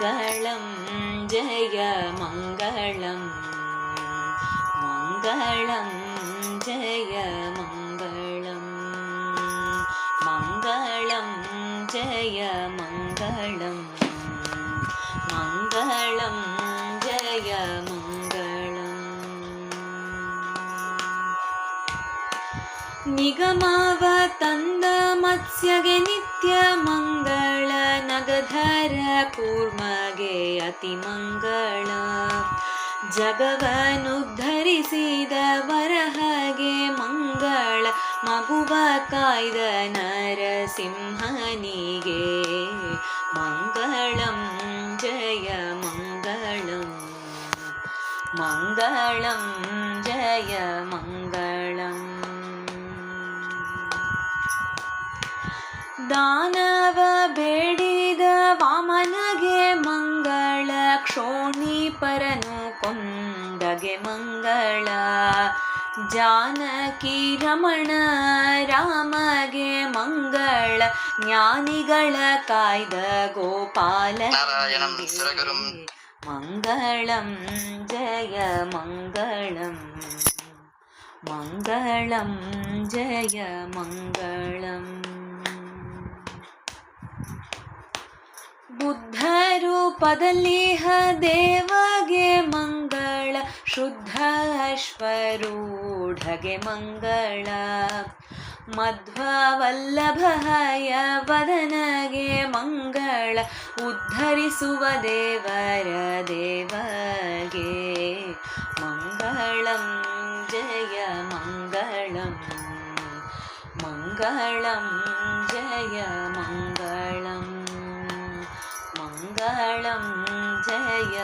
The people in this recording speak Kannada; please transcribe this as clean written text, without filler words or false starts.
मङ्गलं जय मङ्गलं मङ्गलं जय मङ्गलं मङ्गलं जय मङ्गलं मङ्गलं जय मङ्गलम् निगमावतन्द मत्स्यगे नित्य मंगल नगधर ಕೂರ್ಮಗೆ ಅತಿ ಮಂಗಳ ಜಗವನುದ್ಧರಿಸಿದ ವರಹಗೆ ಮಂಗಳ ಮಗುವ ಕಾಯ್ದ ನರಸಿಂಹನಿಗೆ ಮಂಗಳಂ ಜಯ ಮಂಗಳಂ ಮಂಗಳಂ ಜಯ ಮಂಗಳಂ ದಾನವ ಬೇಡಿದ ವಾಮನಗೆ ಮಂಗಳ ಕ್ಷೋಣಿಪರನು ಕೊಂದಗೆ ಮಂಗಳ ಜಾನಕಿ ರಮಣ ರಾಮಗೆ ಮಂಗಳ ಜ್ಞಾನಿಗಳ ಕಾಯ್ದ ಗೋಪಾಲ ಮಂಗಳಂ ಜಯ ಮಂಗಳಂ ಮಂಗಳಂ ಜಯ ಮಂಗಳಂ ಬುದ್ಧ ರೂಪದಲ್ಲಿಹ ದೇವಗೆ ಮಂಗಳ ಶುದ್ಧ ಅಶ್ವರೂಢಗೆ ಮಂಗಳ ಮಧ್ವವಲ್ಲಭಯ ವದನಗೆ ಮಂಗಳ ಉದ್ಧರಿಸುವ ದೇವರ ದೇವಗೆ ಮಂಗಳಂ ಜಯ ಮಂಗಳಂ ಮಂಗಳಂ ಜಯ ಮಂಗಳಂ ಮಂಗಳಂ ಜಯ